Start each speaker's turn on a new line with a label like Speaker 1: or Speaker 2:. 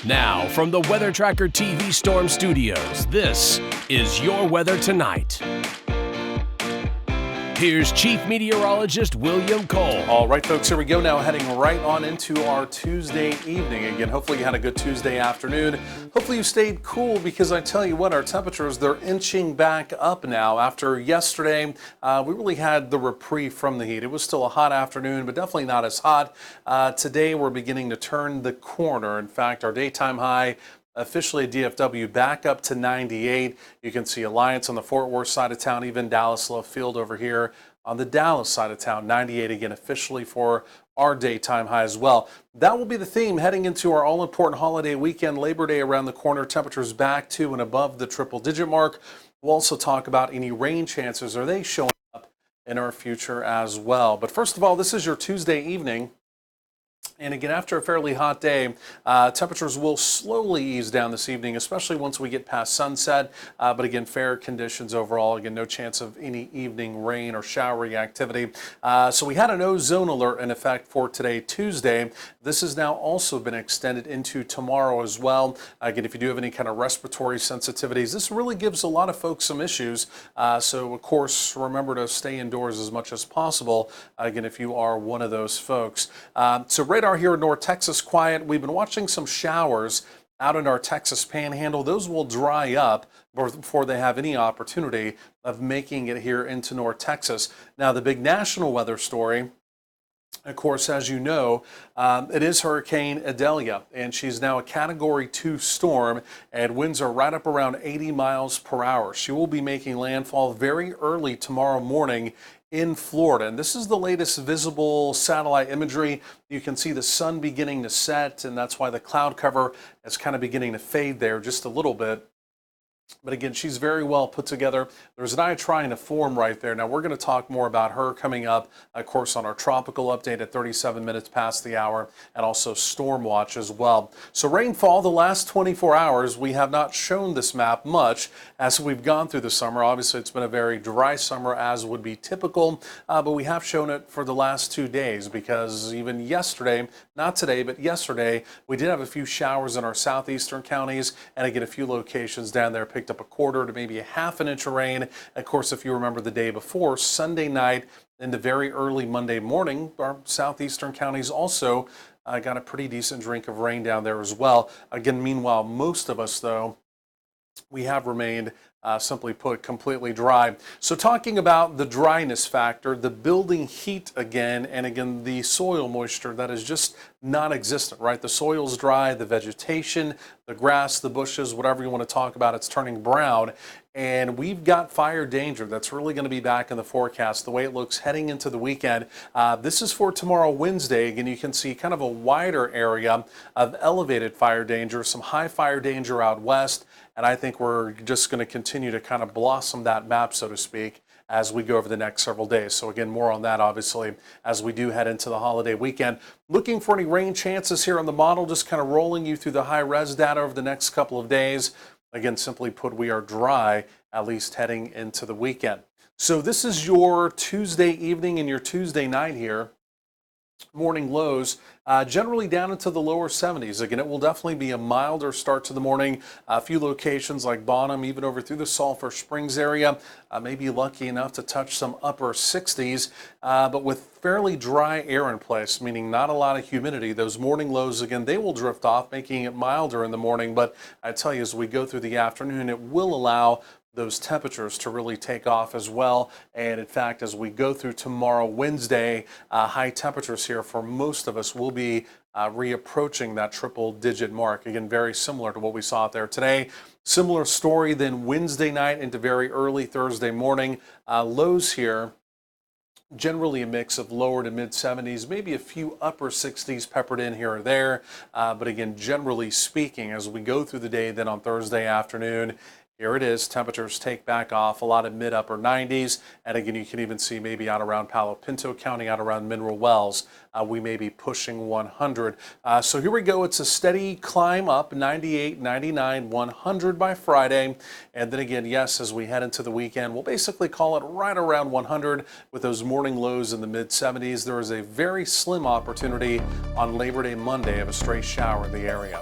Speaker 1: Now, from the Weather Tracker TV Storm Studios, this is your weather tonight. Here's Chief Meteorologist William Cole.
Speaker 2: All right, folks, here we go now, heading right on into our Tuesday evening. Again, hopefully you had a good Tuesday afternoon. Hopefully you stayed cool, because I tell you what, our temperatures, they're inching back up now. After yesterday, we really had the reprieve from the heat. It was still a hot afternoon, but definitely not as hot. Today, we're beginning to turn the corner. In fact, our daytime high officially DFW back up to 98. You can see Alliance on the Fort Worth side of town, even Dallas Love Field over here on the Dallas side of town. 98 again officially for our daytime high as well. That will be the theme heading into our all-important holiday weekend. Labor Day around the corner, temperatures back to and above the triple-digit mark. We'll also talk about any rain chances. Are they showing up in our future as well? But first of all, this is your Tuesday evening. And again, after a fairly hot day, temperatures will slowly ease down this evening, especially once we get past sunset. But again, fair conditions overall. Again, no chance of any evening rain or showery activity. So we had an ozone alert in effect for today, Tuesday. This has now also been extended into tomorrow as well. Again, if you do have any kind of respiratory sensitivities, this really gives a lot of folks some issues. So of course, remember to stay indoors as much as possible. Again, if you are one of those folks. So radar here in North Texas quiet. We've been watching some showers out in our Texas panhandle. Those will dry up before they have any opportunity of making it here into North Texas. Now, the big national weather story, of course, as you know, it is Hurricane Idalia, and she's now a Category 2 storm, and winds are right up around 80 miles per hour. She will be making landfall very early tomorrow morning in Florida. And this is the latest visible satellite imagery. You can see the sun beginning to set, and that's why the cloud cover is kind of beginning to fade there just a little bit. But again, she's very well put together. There's an eye trying to form right there. Now, we're going to talk more about her coming up, of course, on our tropical update at 37 minutes past the hour, and also storm watch as well. So rainfall the last 24 hours, we have not shown this map much as we've gone through the summer. Obviously, it's been a very dry summer, as would be typical, but we have shown it for the last 2 days, because even yesterday, not today, but yesterday, we did have a few showers in our southeastern counties, and again, a few locations down there picked up a quarter to maybe a half an inch of rain. Of course, if you remember the day before, Sunday night into very early Monday morning, our southeastern counties also got a pretty decent drink of rain down there as well. Again, meanwhile, most of us, though, we have remained simply put, completely dry. So talking about the dryness factor, the building heat again, and again, the soil moisture that is just non-existent, right? The soil's dry, the vegetation, the grass, the bushes, whatever you want to talk about, it's turning brown. And we've got fire danger that's really going to be back in the forecast the way it looks heading into the weekend. This is for tomorrow, Wednesday. Again, you can see kind of a wider area of elevated fire danger, some high fire danger out west. And I think we're just going to continue to kind of blossom that map, so to speak, as we go over the next several days. So again, more on that, obviously, as we do head into the holiday weekend. Looking for any rain chances here on the model, just kind of rolling you through the high-res data over the next couple of days. Again, simply put, we are dry, at least heading into the weekend. So this is your Tuesday evening and your Tuesday night here. Morning lows generally down into the lower 70s. Again, it will definitely be a milder start to the morning. A few locations like Bonham, even over through the Sulphur Springs area, may be lucky enough to touch some upper 60s, but with fairly dry air in place, meaning not a lot of humidity. Those morning lows, again, they will drift off, making it milder in the morning. But I tell you, as we go through the afternoon, it will allow those temperatures to really take off as well. And in fact, as we go through tomorrow, Wednesday, high temperatures here for most of us will be reapproaching that triple-digit mark. Again, very similar to what we saw out there today. Similar story then Wednesday night into very early Thursday morning. Lows here, generally a mix of lower to mid 70s, maybe a few upper 60s peppered in here or there. But again, generally speaking, as we go through the day, then on Thursday afternoon, here it is. Temperatures take back off, a lot of mid-upper 90s. And again, you can even see maybe out around Palo Pinto County, out around Mineral Wells, we may be pushing 100. So here we go. It's a steady climb up, 98, 99, 100 by Friday. And then again, yes, as we head into the weekend, we'll basically call it right around 100 with those morning lows in the mid-70s. There is a very slim opportunity on Labor Day Monday of a stray shower in the area.